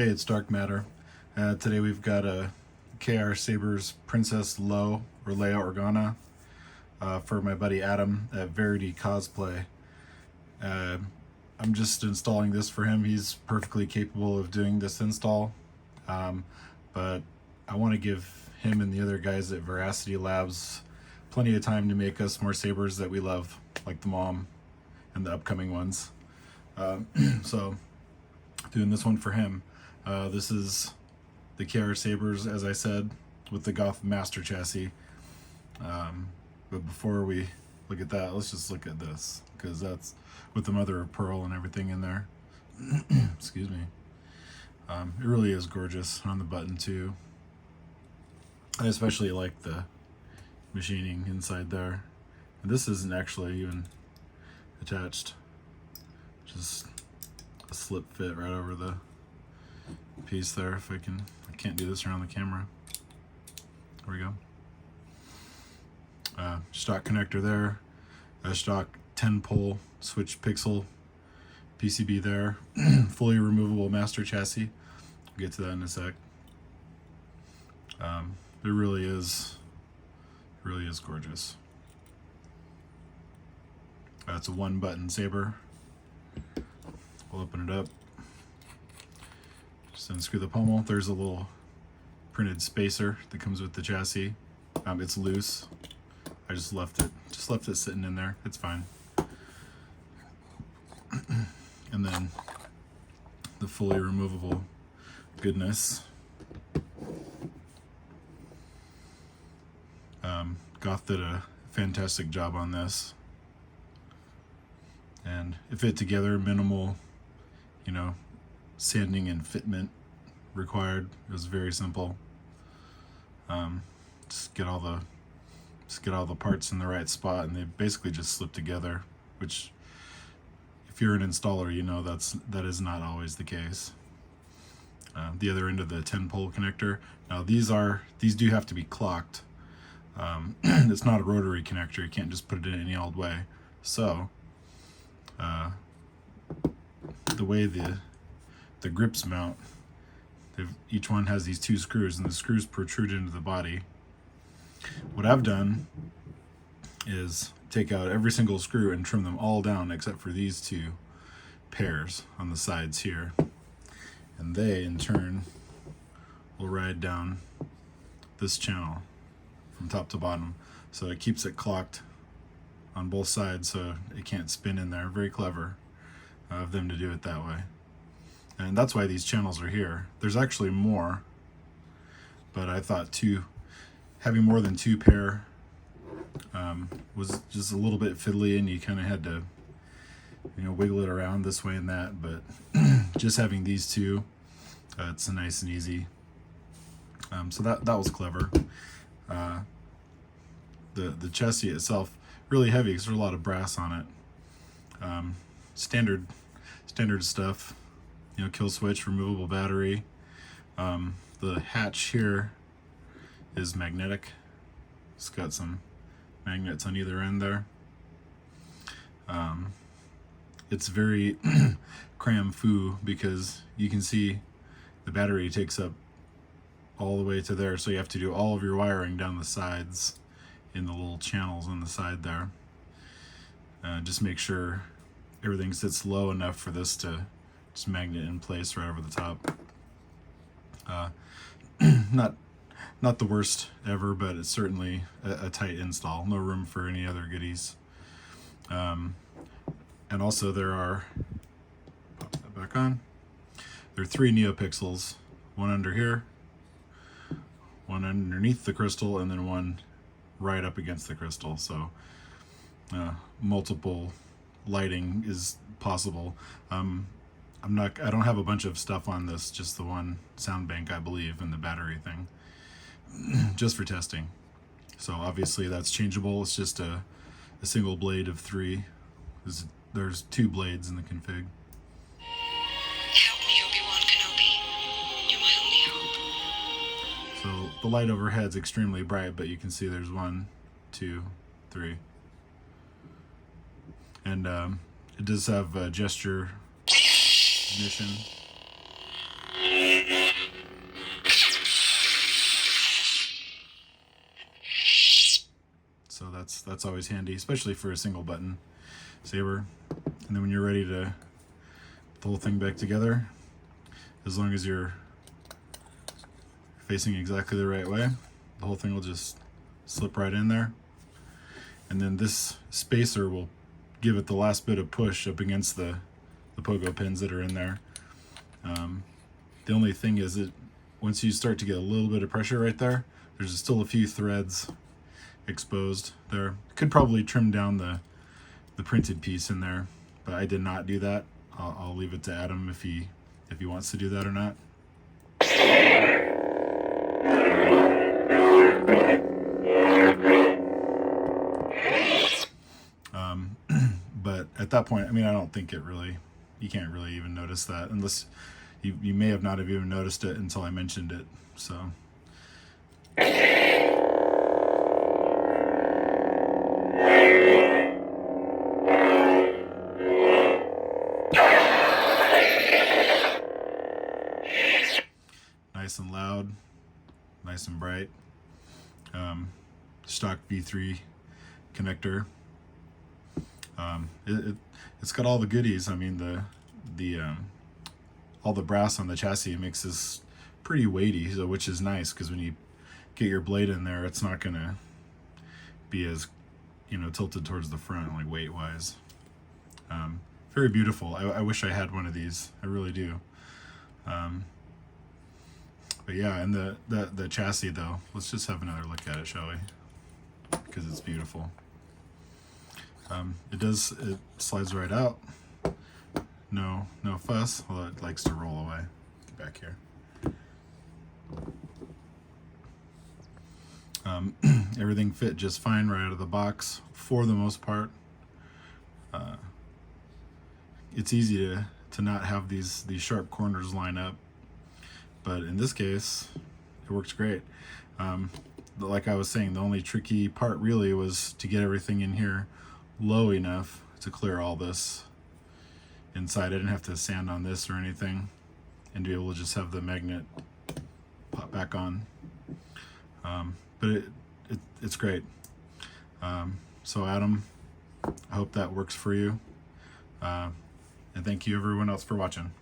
Hey, it's Dark Matter. Today we've got a KR Sabers Princess LO or Leia Organa for my buddy Adam at Verity Cosplay. I'm just installing this for him. He's perfectly capable of doing this install, but I want to give him and the other guys at Veracity Labs plenty of time to make us more sabers that we love, like the mom and the upcoming ones. So doing this one for him. This is the KR Sabers, as I said, with the Goth Master Chassis. But before we look at that, let's just look at this, because that's with the mother of pearl and everything in there. Excuse me. It really is gorgeous on the button too. I especially like the machining inside there. And this isn't actually even attached. Just a slip fit right over the piece there. If I can't do this around the camera. There we go. Shtok connector there. A Shtok 10-pole switch pixel PCB there. Fully removable master chassis. We'll get to that in a sec. It really is gorgeous. It's a one-button saber. We'll open it up. Just unscrew the pommel. There's a little printed spacer that comes with the chassis. It's loose. I just left it sitting in there. It's fine. And then the fully removable goodness. Goth did a fantastic job on this. And it fit together, minimal, sanding and fitment required. It was very simple. Just get all the parts in the right spot, and they basically just slip together, which if you're an installer, that is not always the case. The other end of the 10-pole connector. Now these do have to be clocked. It's not a rotary connector. You can't just put it in any old way. So the way the grips mount, each one has these two screws, and the screws protrude into the body. What I've done is take out every single screw and trim them all down except for these two pairs on the sides here, and they in turn will ride down this channel from top to bottom, so it keeps it clocked on both sides so it can't spin in there. Very clever of them to do it that way. And that's why these channels are here. There's actually more, but I thought having more than two pair was just a little bit fiddly, and you kind of had to wiggle it around this way and that, but just having these two, it's nice and easy. So that was clever. The chassis itself really heavy because there's a lot of brass on it. Standard stuff, kill switch, removable battery. The hatch here is magnetic. It's got some magnets on either end there. It's very cram foo because you can see the battery takes up all the way to there, so you have to do all of your wiring down the sides in the little channels on the side there. Just make sure everything sits low enough for this to just magnet in place right over the top. Not the worst ever, but it's certainly a tight install. No room for any other goodies. And also there are, pop that back on, there are 3 neopixels, one under here, one underneath the crystal, and then one right up against the crystal. So multiple lighting is possible. I don't have a bunch of stuff on this, just the one sound bank, I believe, and the battery thing, just for testing. So obviously that's changeable. It's just a single blade of 3. There's 2 blades in the config. Help me, Obi-Wan Kenobi. You're my only hope. So the light overhead's extremely bright, but you can see there's 1, 2, 3. And it does have gesture ignition. that's always handy, especially for a single button saber. And then when you're ready to put the whole thing back together, as long as you're facing exactly the right way, the whole thing will just slip right in there. And then this spacer will give it the last bit of push up against the pogo pins that are in there. The only thing is that once you start to get a little bit of pressure right there, there's still a few threads exposed there. Could probably trim down the printed piece in there, but I did not do that. I'll leave it to Adam if he wants to do that or not. But at that point, I mean, I don't think you can't really even notice that unless you may have not have even noticed it until I mentioned it. So nice and loud, nice and bright. Shtok V3 connector. It's got all the goodies. I mean, all the brass on the chassis makes this pretty weighty, so which is nice because when you get your blade in there, it's not gonna be as, you know, tilted towards the front, like weight wise. Very beautiful. I wish I had one of these. I really do. But yeah, and the chassis though, let's just have another look at it, shall we? Because it's beautiful. It slides right out. No fuss, although it likes to roll away. Get back here. Everything fit just fine right out of the box for the most part. It's easy to not have these sharp corners line up, but in this case, it works great. Like I was saying, the only tricky part really was to get everything in here low enough to clear all this inside. I didn't have to sand on this or anything, and be able to just have the magnet pop back on. But it's great. So Adam, I hope that works for you. And thank you everyone else for watching.